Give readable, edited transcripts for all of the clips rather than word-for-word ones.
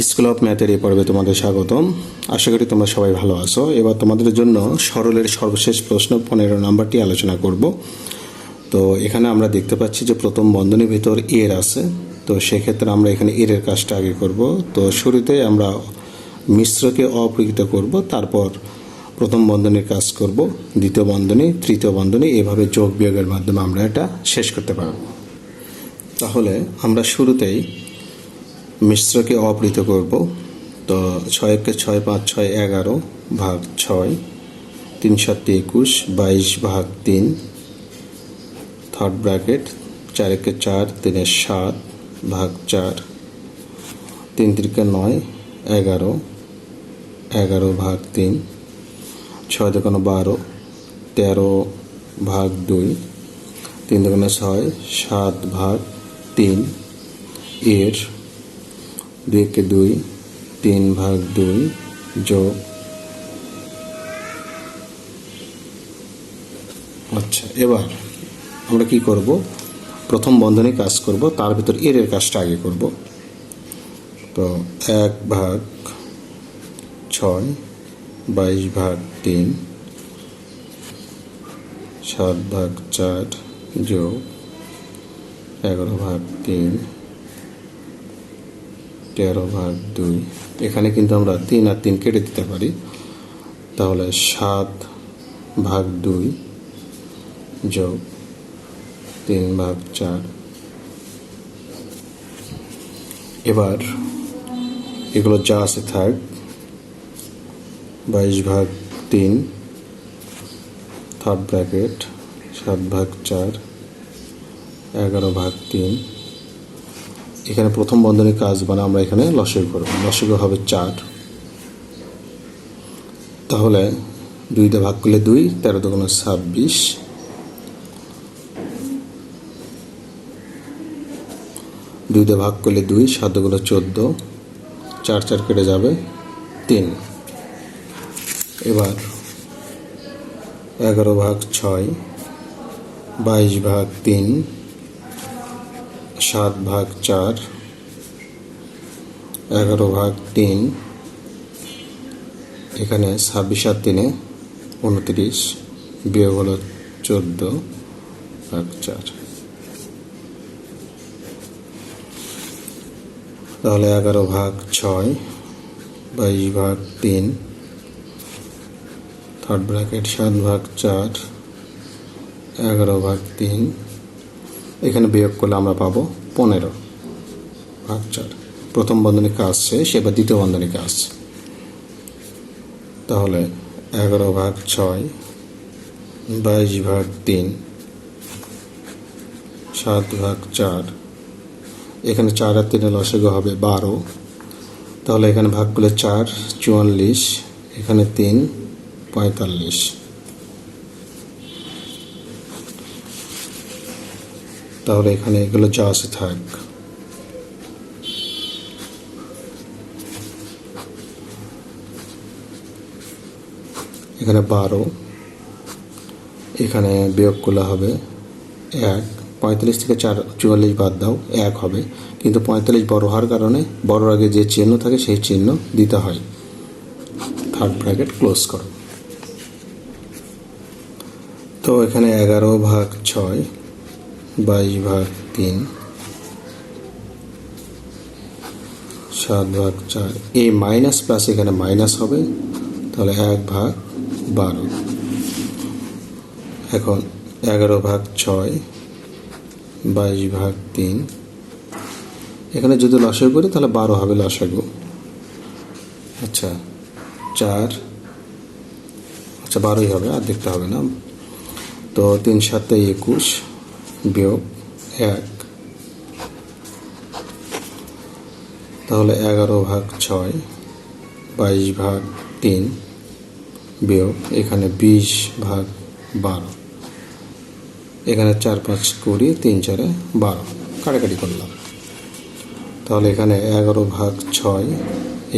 School of ম্যাথের এই পর্বে তোমাদের স্বাগতম। আশা করি তোমরা সবাই ভালো আছো। এবার তোমাদের জন্য সরলের সর্বশেষ প্রশ্ন 15 নাম্বারটি আলোচনা করব। তো এখানে আমরা দেখতে পাচ্ছি যে প্রথম বন্ধনীর ভিতর এর আছে, তো সেক্ষেত্রে আমরা এখানে এর কাজটা আগে করব। তো শুরুতে আমরা মিশ্রকে অপরিহিত করব, তারপর প্রথম বন্ধনীর কাজ করব, দ্বিতীয় বন্ধনী, তৃতীয় বন্ধনী, এভাবে যোগ বিয়োগের মাধ্যমে আমরা এটা শেষ করতে পারব। তাহলে আমরা শুরুতেই মিশ্রকে অপরিহিত করব। তো 6 কে 6, 5 6 11 ভাগ 6, 3 7 21, 22 ভাগ 3, থার্ড ব্র্যাকেট, 4 কে 4, 3 7 ভাগ 4, 3 3 9, 11, 11 ভাগ 3, 6 2 12, 13 ভাগ 2, 3 2 6, 7 ভাগ 3 এর 2 কে 2, 3 ভাগ 2 যোগ। আচ্ছা, এবার আমরা কি করব, প্রথম বন্ধনী কাজ করব, তার ভিতর এর কাজটা আগে করব। তো 1 ভাগ 6, 22 ভাগ 3, 7 ভাগ 4 যোগ 11 ভাগ 3, 13 ভাগ 2। এখানে কিন্তু আমরা 3 আর 3 কেটে দিতে পারি, তাহলে 7 ভাগ 2 যোগ 3 ভাগ 4। এবার এগুলো যা আছে থাক। 22 ভাগ 3, থার্ড ব্র্যাকেট, 7 ভাগ 4, 11 ভাগ 3। এখানে প্রথম বন্ধনীর কাজ মানে আমরা এখানে লসাগু করব। লসাগু হবে 4। তাহলে 2 দিয়ে ভাগ করলে 2, 13 2 26, 2 দিয়ে ভাগ করলে 2, 7 2 14, 4 4 কেটে যাবে 3। এবার 11 ভাগ 6, 22 ভাগ 3, 7 ভাগ 4, 11 ভাগ 3। এখানে 26 আর 3 29, বিয়োগ হলো 14 ভাগ 4। তাহলে 11 ভাগ 6, 22 ভাগ 3, থার্ড ব্র্যাকেট, 7 ভাগ 4, 11 ভাগ 3। এখানে বিয়োগ করলে আমরা পাবো 15 ভাগ 4। প্রথম বন্ধনীর কাজ শেষ, এবার দ্বিতীয় বন্ধনীর কাজ। তাহলে 11 ভাগ 6, 22 ভাগ 3, 7 ভাগ 4। এখানে 4 আর 3 লসাগু হবে 12। তাহলে এখানে ভাগ করলে 4 44, এখানে 3 45। তাহলে এখানে এগুলো যা আছে থাক। এখানে 12, এখানে বিয়োগ করলে হবে 1। 45 থেকে 4 44 বাদ দাও, 1 হবে। কিন্তু 45 বড় হওয়ার কারণে বড়র আগে যে চিহ্ন থাকে সেই চিহ্ন দিতে হয়। থার্ড ব্র্যাকেট ক্লোজ করো। তো এখানে 11 ভাগ 6, 22 ভাগ 3, 7 ভাগ 4। এই মাইনাস প্লাস এখানে মাইনাস হবে, তাহলে 1 ভাগ 12। এখন 11 ভাগ 6, 22 ভাগ 3। এখানে যদি লসাগু করি তাহলে 12 হবে লসাগু। আচ্ছা 4, আচ্ছা 12ই হবে, আর দেখতে হবে না। তো 3 7 21, বিয়োগ 1। তাহলে 11 ভাগ 6, 22 ভাগ 3, বিয়োগ এখানে 20 ভাগ 12। এখানে 4 5 20, 3 4 12, কাটাকাটি করলাম। তাহলে এখানে 11 ভাগ 6,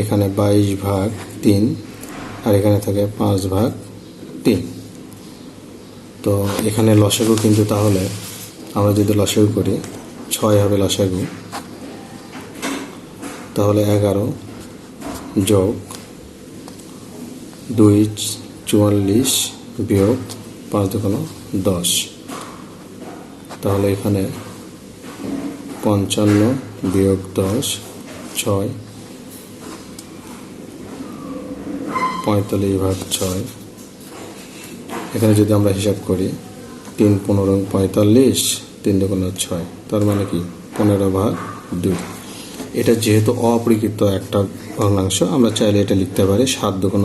এখানে 22 ভাগ 3, আর এখানে থাকে 5 ভাগ 3। তো এখানে লসাগু কিন্তু, তাহলে আমরা যদি লসাগু করি 6 হবে লসাগু, তাহলে 11 যোগ 2 44 বিয়োগ 5 দুগুণ 10, তাহলে এখানে 55 বিয়োগ 10 6, 45 ভাগ 6। এখানে যদি আমরা হিসাব করি 3 15 45, 3 দুগুণ 6, তার মানে কি 15 ভাগ 2। এটা যেহেতু অপরিকৃত একটা ভগ্নাংশ, আমরা চাইলে এটা লিখতে পারি 7 দুগুণ,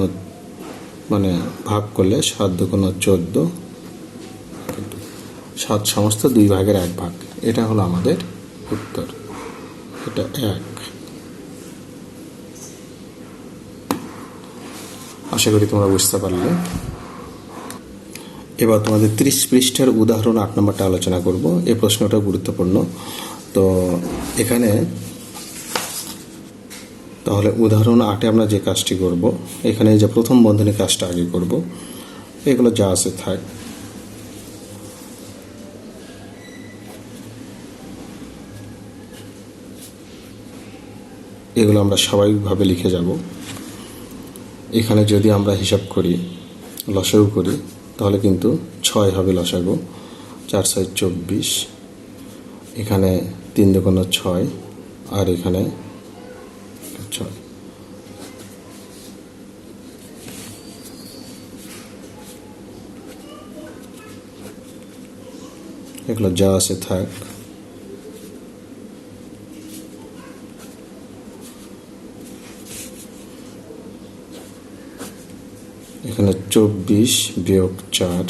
মানে ভাগ করলে 7 দুগুণ 14, 7 সমস্ত 2 ভাগের 1 ভাগ। এটা হলো আমাদের উত্তর, এটা 1। আশা করি তোমরা বুঝতে পারলে। এবার তোমাদের 30 পৃষ্ঠার উদাহরণ 8 নম্বরটা আলোচনা করব। এই প্রশ্নটা গুরুত্বপূর্ণ। তো এখানে তাহলে উদাহরণ 8-এ আমরা যে কাজটি করব, এখানে যে প্রথম বন্ধনীর কাজটা আগে করব, এগুলো যা আছে থাক। এগুলো আমরা স্বাভাবিকভাবে লিখে যাব। এখানে যদি আমরা হিসাব করি, লসাগু করি, তাহলে কিন্তু 6 হবে লসাগু, 4 6 24, এখানে 3 দুগুণ 6, আর এখানে 6। এগুলো যা আছে থাক। এখানে 24 বিয়োগ 4,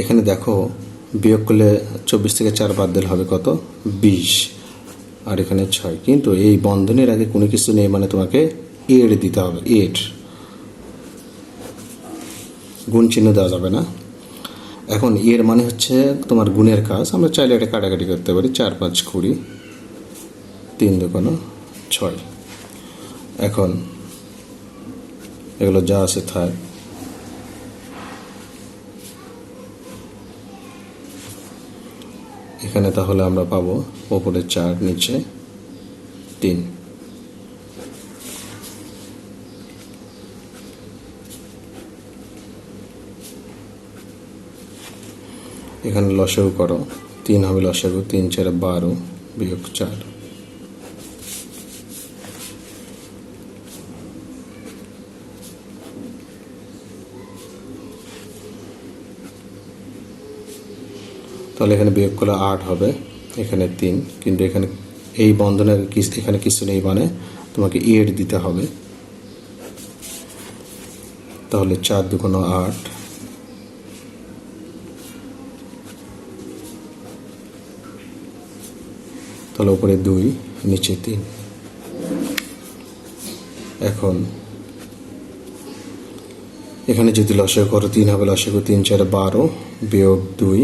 এখানে দেখো বিয়োগ করলে 24 থেকে 4 বাদ দিলে হবে কত? 20, আর এখানে 6। কিন্তু এই বন্ধনের আগে কোনো কিছু নেই, মানে তোমাকে এর দিতে হবে, এর গুণ চিহ্ন দেওয়া যাবে না। এখন এর মানে হচ্ছে তোমার গুণের কাজ। আমরা চাইলে এটা কাটাকাটি করতে পারি, 4 5 20, 3 দুগুণ 6। এখন এগুলো যা আছে থাক। এখানে তাহলে আমরা পাবো ওপরে 4, নিচে 3। এখানে লসাগু করো, 3 হবে লসাগু, 3 4 12 বিয়োগ 4। তাহলে এখানে বিয়োগ করলে 8 হবে, এখানে 3। কিন্তু এখানে এই বন্ধনের এখানে কিছু নেই, মানে তোমাকে এর দিতে হবে। তাহলে 4 দুগুণ 8, তাহলে উপরে 2, নিচে 3। এখন এখানে যদি লসাগু করো, 3 হবে লসাগু, 3 4 12 বিয়োগ 2।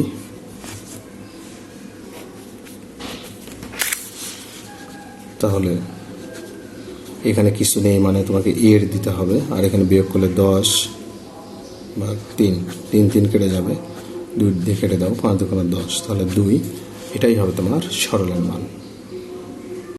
তাহলে এখানে কিছু নেই, মানে তোমাকে এর দিতে হবে। আর এখানে বিয়োগ করলে 10 ভাগ 3, 3 3 কেটে যাবে, 2 দিয়ে কেটে দাও, 5 দুগুণ 10, তাহলে 2। এটাই হবে তোমার সরলের মান।